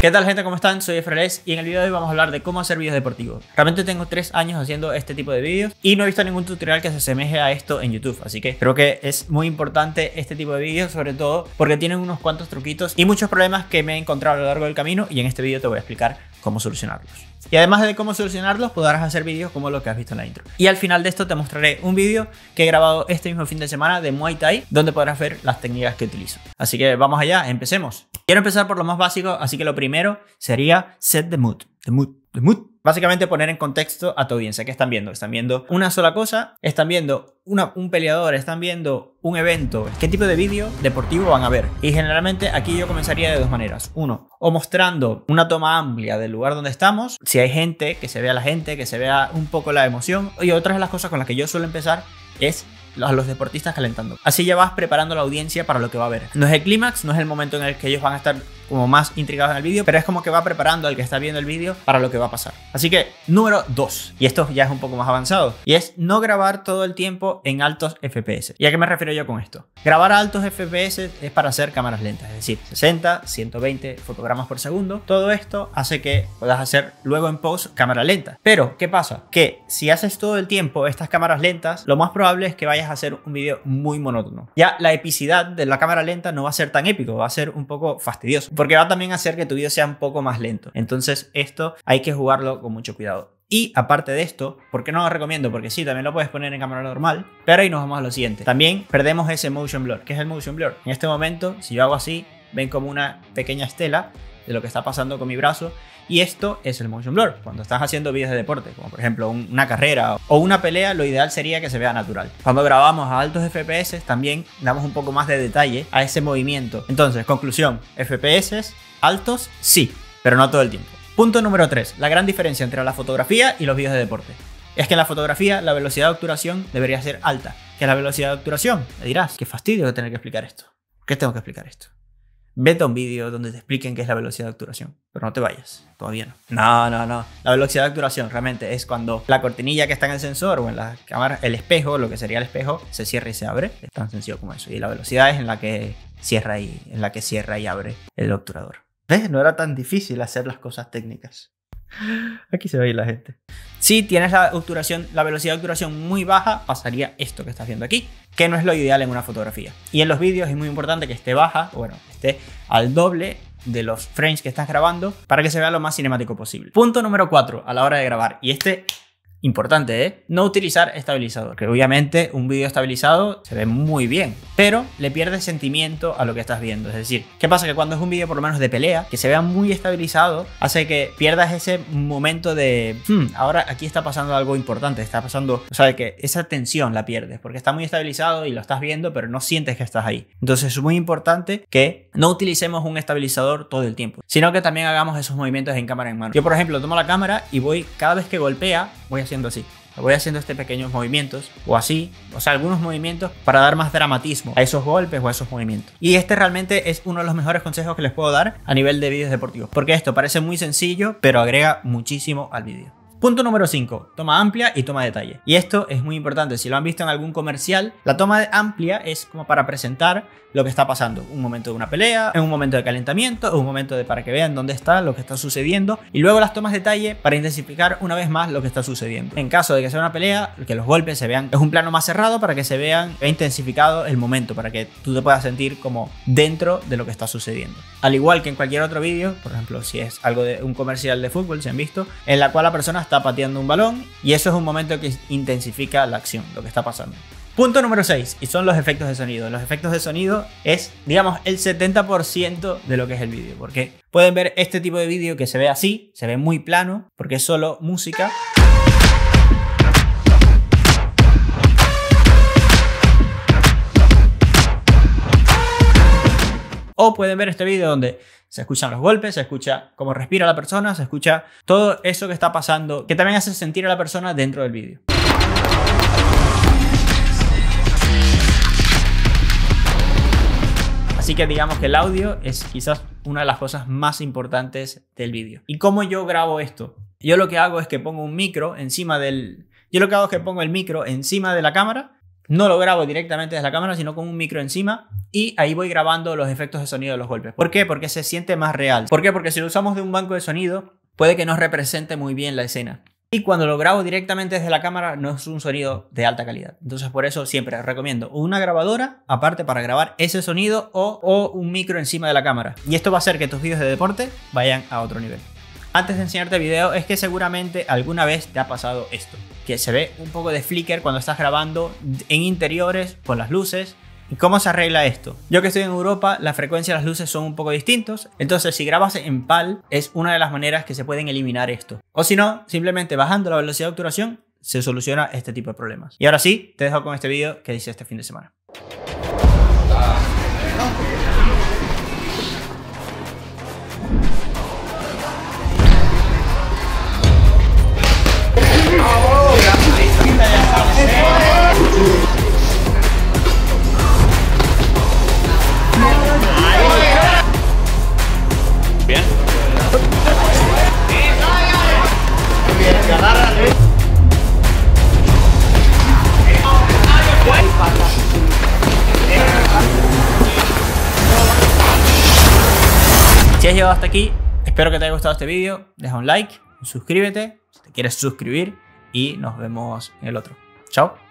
¿Qué tal, gente? ¿Cómo están? Soy Efraín y en el video de hoy vamos a hablar de cómo hacer vídeos deportivos. Realmente tengo 3 años haciendo este tipo de vídeos y no he visto ningún tutorial que se asemeje a esto en YouTube, así que creo que es muy importante este tipo de vídeos, sobre todo porque tienen unos cuantos truquitos y muchos problemas que me he encontrado a lo largo del camino, y en este vídeo te voy a explicar cómo solucionarlos. Y además de cómo solucionarlos, podrás hacer vídeos como lo que has visto en la intro. Y al final de esto te mostraré un vídeo que he grabado este mismo fin de semana de Muay Thai, donde podrás ver las técnicas que utilizo. Así que vamos allá, empecemos. Quiero empezar por lo más básico, así que lo primero sería set the mood. The mood. Básicamente poner en contexto a tu audiencia. ¿Qué están viendo? ¿Están viendo una sola cosa? ¿Están viendo un peleador? ¿Están viendo un evento? ¿Qué tipo de vídeo deportivo van a ver? Y generalmente aquí yo comenzaría de dos maneras. Uno, o mostrando una toma amplia del lugar donde estamos. Si hay gente, que se vea la gente, que se vea un poco la emoción. Y otra de las cosas con las que yo suelo empezar es a los deportistas calentando. Así ya vas preparando a la audiencia para lo que va a ver. No es el clímax, no es el momento en el que ellos van a estar como más intrigados en el vídeo, pero es como que va preparando al que está viendo el vídeo para lo que va a pasar. Así que, número 2, y esto ya es un poco más avanzado, y es no grabar todo el tiempo en altos FPS. ¿Y a qué me refiero yo con esto? Grabar a altos FPS es para hacer cámaras lentas, es decir, 60, 120 fotogramas por segundo. Todo esto hace que puedas hacer luego en post cámara lenta. Pero, ¿qué pasa? Que si haces todo el tiempo estas cámaras lentas, lo más probable es que vayas a hacer un vídeo muy monótono. Ya la epicidad de la cámara lenta no va a ser tan épico, va a ser un poco fastidioso, porque va también a hacer que tu vídeo sea un poco más lento. Entonces esto hay que jugarlo con mucho cuidado. Y aparte de esto, ¿por qué no lo recomiendo? Porque sí, también lo puedes poner en cámara normal, pero ahí nos vamos a lo siguiente. También perdemos ese motion blur. ¿Qué es el motion blur? En este momento, si yo hago así, ven como una pequeña estela de lo que está pasando con mi brazo. Y esto es el motion blur. Cuando estás haciendo vídeos de deporte, como por ejemplo una carrera o una pelea, lo ideal sería que se vea natural. Cuando grabamos a altos FPS, también damos un poco más de detalle a ese movimiento. Entonces, conclusión, FPS altos, sí, pero no todo el tiempo. Punto número 3. La gran diferencia entre la fotografía y los vídeos de deporte. Es que en la fotografía la velocidad de obturación debería ser alta. ¿Qué es la velocidad de obturación? Me dirás, qué fastidio de tener que explicar esto. ¿Por qué tengo que explicar esto? Vete a un vídeo donde te expliquen qué es la velocidad de obturación. Pero no te vayas, todavía no. No. La velocidad de obturación realmente es cuando la cortinilla que está en el sensor o en la cámara, el espejo, lo que sería el espejo, se cierra y se abre. Es tan sencillo como eso. Y la velocidad es en la que cierra y abre el obturador. ¿Ves? No era tan difícil hacer las cosas técnicas. Aquí se ve la gente. Si tienes la velocidad de obturación muy baja, pasaría esto que estás viendo aquí, que no es lo ideal en una fotografía. Y en los vídeos es muy importante que esté baja, o bueno, esté al doble de los frames que estás grabando para que se vea lo más cinemático posible. Punto número 4 a la hora de grabar, y este importante, ¿eh? No utilizar estabilizador, que obviamente un vídeo estabilizado se ve muy bien, pero le pierde sentimiento a lo que estás viendo. Es decir, ¿qué pasa? Que cuando es un vídeo por lo menos de pelea, que se vea muy estabilizado, hace que pierdas ese momento de ahora aquí está pasando algo importante, está pasando, o sea, que esa tensión la pierdes, porque está muy estabilizado y lo estás viendo, pero no sientes que estás ahí. Entonces es muy importante que no utilicemos un estabilizador todo el tiempo, sino que también hagamos esos movimientos en cámara en mano. Yo, por ejemplo, tomo la cámara y voy, cada vez que golpea, voy haciendo así. Voy haciendo pequeños movimientos o así, o sea, algunos movimientos para dar más dramatismo a esos golpes o a esos movimientos. Y este realmente es uno de los mejores consejos que les puedo dar a nivel de vídeos deportivos, porque esto parece muy sencillo, pero agrega muchísimo al vídeo. Punto número 5. Toma amplia y toma detalle. Y esto es muy importante. Si lo han visto en algún comercial, la toma amplia es como para presentar lo que está pasando. Un momento de una pelea, en un momento de calentamiento, un momento para que vean dónde está lo que está sucediendo. Y luego las tomas detalle para intensificar una vez más lo que está sucediendo. En caso de que sea una pelea, que los golpes se vean, es un plano más cerrado para que se vean intensificado el momento, para que tú te puedas sentir como dentro de lo que está sucediendo. Al igual que en cualquier otro vídeo, por ejemplo, si es algo de un comercial de fútbol, si han visto, en la cual la persona está pateando un balón y eso es un momento que intensifica la acción, lo que está pasando. Punto número 6, y son los efectos de sonido. Los efectos de sonido es, digamos, el 70% de lo que es el vídeo, porque pueden ver este tipo de vídeo que se ve así, se ve muy plano, porque es solo música. O pueden ver este vídeo donde se escuchan los golpes, se escucha cómo respira la persona, se escucha todo eso que está pasando, que también hace sentir a la persona dentro del vídeo. Así que digamos que el audio es quizás una de las cosas más importantes del vídeo. ¿Y cómo yo grabo esto? Yo lo que hago es que pongo un micro encima del... Yo lo que hago es que pongo el micro encima de la cámara, no lo grabo directamente desde la cámara, sino con un micro encima, y ahí voy grabando los efectos de sonido de los golpes. ¿Por qué? Porque se siente más real. ¿Por qué? Porque si lo usamos de un banco de sonido, puede que no represente muy bien la escena. Y cuando lo grabo directamente desde la cámara, no es un sonido de alta calidad. Entonces por eso siempre recomiendo una grabadora aparte para grabar ese sonido, o un micro encima de la cámara. Y esto va a hacer que tus vídeos de deporte vayan a otro nivel. Antes de enseñarte video, es que seguramente alguna vez te ha pasado esto, que se ve un poco de flicker cuando estás grabando en interiores con las luces. ¿Y cómo se arregla esto? Yo que estoy en Europa, la frecuencia de las luces son un poco distintos, entonces si grabas en PAL es una de las maneras que se pueden eliminar esto. O si no, simplemente bajando la velocidad de obturación se soluciona este tipo de problemas. Y ahora sí, te dejo con este vídeo que hice este fin de semana. Bien. Si has llegado hasta aquí, espero que te haya gustado este vídeo. Deja un like, suscríbete si te quieres suscribir y nos vemos en el otro. Chao.